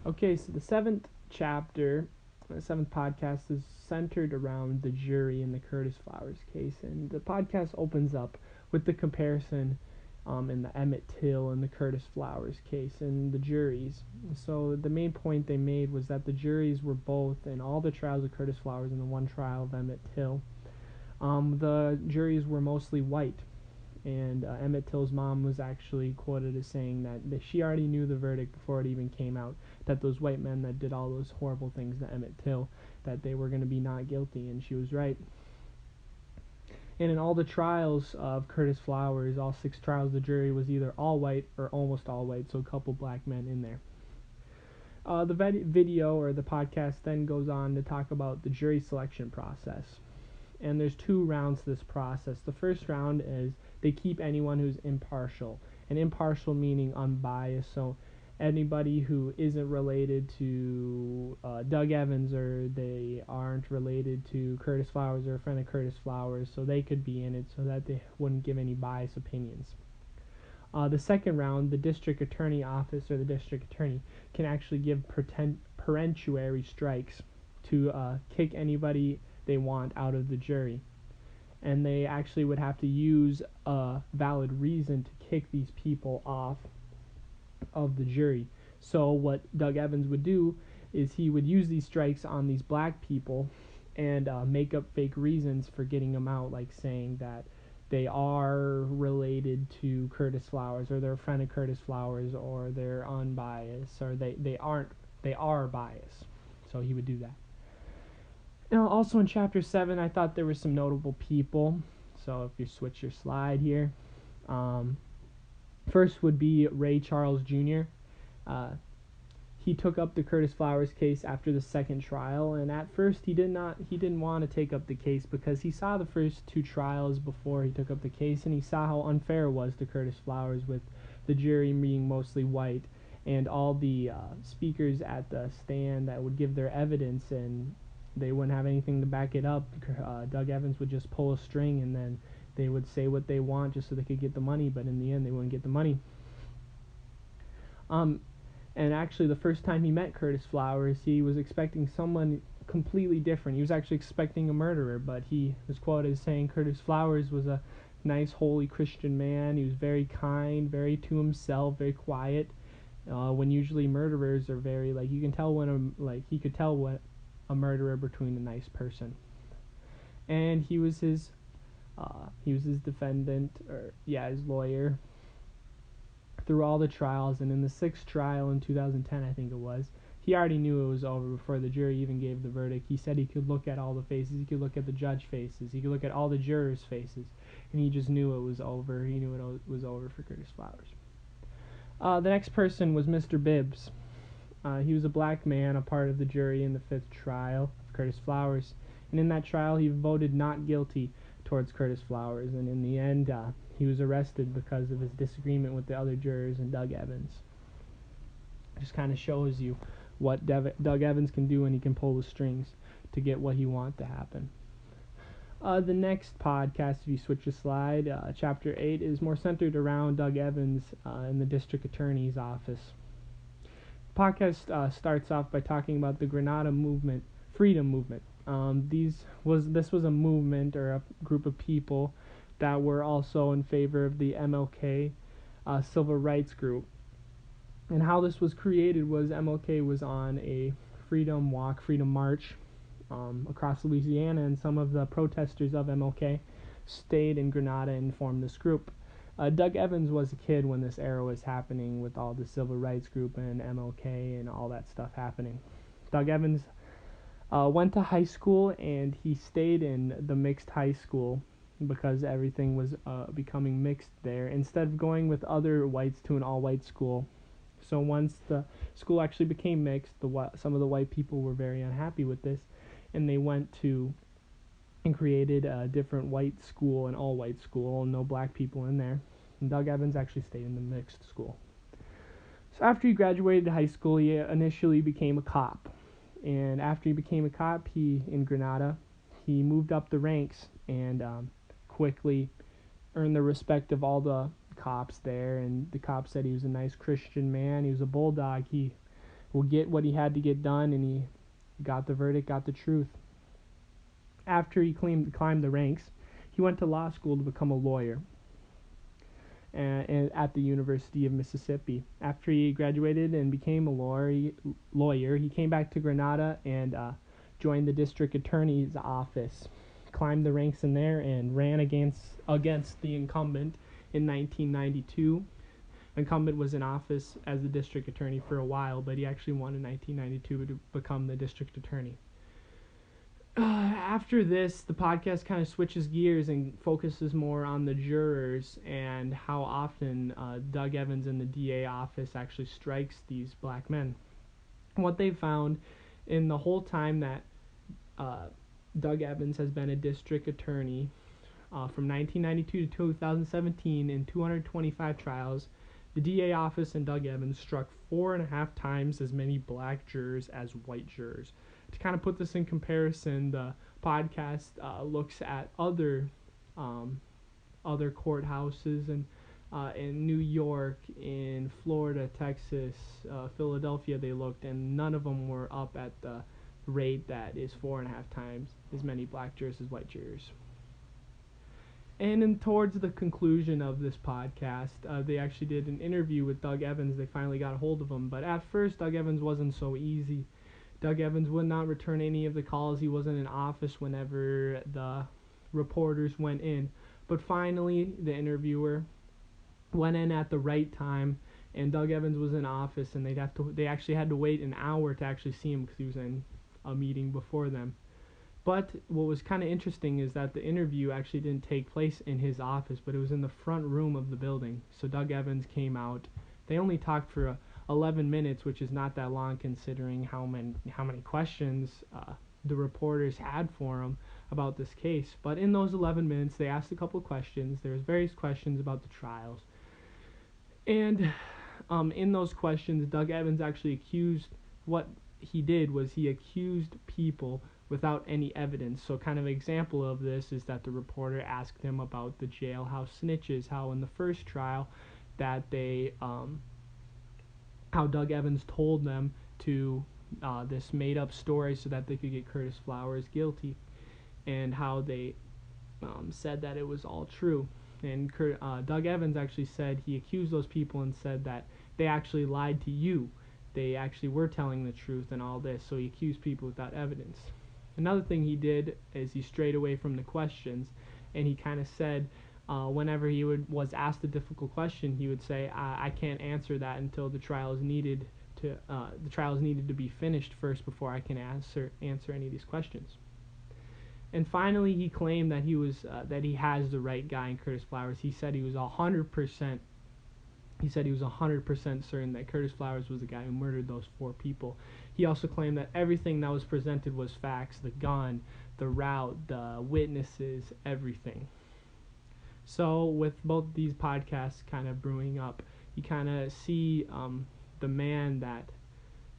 Okay, so the seventh chapter, the seventh podcast is centered around the jury in the Curtis Flowers case, and the podcast opens up with the comparison in the Emmett Till and the Curtis Flowers case and the juries. So the main point they made was that the juries were both in all the trials of Curtis Flowers and the one trial of Emmett Till. The juries were mostly white, and Emmett Till's mom was actually quoted as saying that she already knew the verdict before it even came out, that those white men that did all those horrible things to Emmett Till, that they were going to be not guilty, and she was right. And in all the trials of Curtis Flowers, all 6 trials, the jury was either all white or almost all white, so a couple black men in there. The video or the podcast then goes on to talk about the jury selection process. And there's 2 rounds to this process. The first round is they keep anyone who's impartial, and impartial meaning unbiased. So anybody who isn't related to Doug Evans, or they aren't related to Curtis Flowers or a friend of Curtis Flowers, so they could be in it so that they wouldn't give any biased opinions. The second round, the district attorney office or the district attorney can actually give peremptory strikes to kick anybody they want out of the jury. And they actually would have to use a valid reason to kick these people off of the jury. So what Doug Evans would do is he would use these strikes on these black people and make up fake reasons for getting them out, like saying that they are related to Curtis Flowers, or they're a friend of Curtis Flowers, or they're unbiased, or they are biased. So he would do that. Also in chapter 7, I thought there were some notable people. So if you switch your slide here, first would be Ray Charles Jr. He took up the Curtis Flowers case after the second trial, and at first he didn't want to take up the case because he saw the first 2 trials before he took up the case, and he saw how unfair it was to Curtis Flowers, with the jury being mostly white, and all the speakers at the stand that would give their evidence, and they wouldn't have anything to back it up. Doug Evans would just pull a string, and then they would say what they want just so they could get the money, but in the end they wouldn't get the money. And actually, the first time he met Curtis Flowers, he was expecting someone completely different. He was actually expecting a murderer, but he was quoted as saying Curtis Flowers was a nice, holy Christian man. He was very kind, very to himself, very quiet. When usually murderers are very, like, you can tell when he could tell what a murderer between a nice person. And he was his defendant, his lawyer, through all the trials. And in the 6th trial in 2010, I think it was, he already knew it was over before the jury even gave the verdict. He said he could look at all the faces, he could look at the judge faces, he could look at all the jurors' faces, and he just knew it was over. He knew it was over for Curtis Flowers. The next person was Mr. Bibbs. He was a black man, a part of the jury in the 5th trial of Curtis Flowers, and in that trial he voted not guilty towards Curtis Flowers, and in the end he was arrested because of his disagreement with the other jurors and Doug Evans. It just kind of shows you what Doug Evans can do when he can pull the strings to get what he wants to happen. The next podcast, if you switch the slide, chapter 8, is more centered around Doug Evans in the district attorney's office. The podcast starts off by talking about the Grenada movement, freedom movement. This was a movement or a group of people that were also in favor of the MLK civil rights group. And how this was created was MLK was on a freedom walk, freedom march across Louisiana, and some of the protesters of MLK stayed in Grenada and formed this group. Doug Evans was a kid when this era was happening, with all the civil rights group and MLK and all that stuff happening. Doug Evans went to high school, and he stayed in the mixed high school because everything was becoming mixed there, instead of going with other whites to an all-white school. So once the school actually became mixed, some of the white people were very unhappy with this, and they went to and created a different white school, an all-white school, and no black people in there. And Doug Evans actually stayed in the mixed school. So after he graduated high school, he initially became a cop. And after he became a cop, in Grenada, he moved up the ranks and quickly earned the respect of all the cops there. And the cops said he was a nice Christian man. He was a bulldog. He get what he had to get done, and he got the verdict, got the truth. After he climbed the ranks, he went to law school to become a lawyer at the University of Mississippi. After he graduated and became a lawyer, he came back to Grenada and joined the district attorney's office, climbed the ranks in there, and ran against the incumbent in 1992. Incumbent was in office as the district attorney for a while, but he actually won in 1992 to become the district attorney. After this, the podcast kind of switches gears and focuses more on the jurors and how often Doug Evans in the DA office actually strikes these black men. What they found in the whole time that Doug Evans has been a district attorney, from 1992 to 2017, in 225 trials, the DA office and Doug Evans struck 4.5 times as many black jurors as white jurors. To kind of put this in comparison, the podcast looks at other courthouses in New York, in Florida, Texas, Philadelphia. They looked, and none of them were up at the rate that is 4.5 times as many black jurors as white jurors. And towards the conclusion of this podcast, they actually did an interview with Doug Evans. They finally got a hold of him, but at first Doug Evans wasn't so easy. Doug Evans would not return any of the calls. He wasn't in office whenever the reporters went in. But finally, the interviewer went in at the right time, and Doug Evans was in office, and they actually had to wait an hour to actually see him because he was in a meeting before them. But what was kind of interesting is that the interview actually didn't take place in his office, but it was in the front room of the building. So Doug Evans came out. They only talked for 11 minutes, which is not that long considering how many questions the reporters had for him about this case. But in those 11 minutes, they asked a couple questions. There was various questions about the trials. And in those questions, Doug Evans actually what he did was he accused people without any evidence. So kind of an example of this is that the reporter asked him about the jailhouse snitches, how in the first trial that how Doug Evans told them to this made up story so that they could get Curtis Flowers guilty, and how they said that it was all true. And Doug Evans actually said he accused those people and said that they actually lied to you. They actually were telling the truth and all this, so he accused people without evidence. Another thing he did is he strayed away from the questions, and he kind of said whenever he was asked a difficult question, he would say, I can't answer that until the trial is needed to be finished first before I can answer any of these questions. And finally, he claimed that he has the right guy in Curtis Flowers. He said he was 100%. He said he was 100% certain that Curtis Flowers was the guy who murdered those 4 people. He also claimed that everything that was presented was facts: the gun, the route, the witnesses, everything. So with both these podcasts kind of brewing up, you kind of see the man that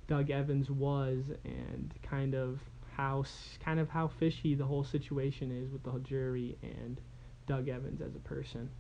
Doug Evans was, and kind of how fishy the whole situation is with the jury and Doug Evans as a person.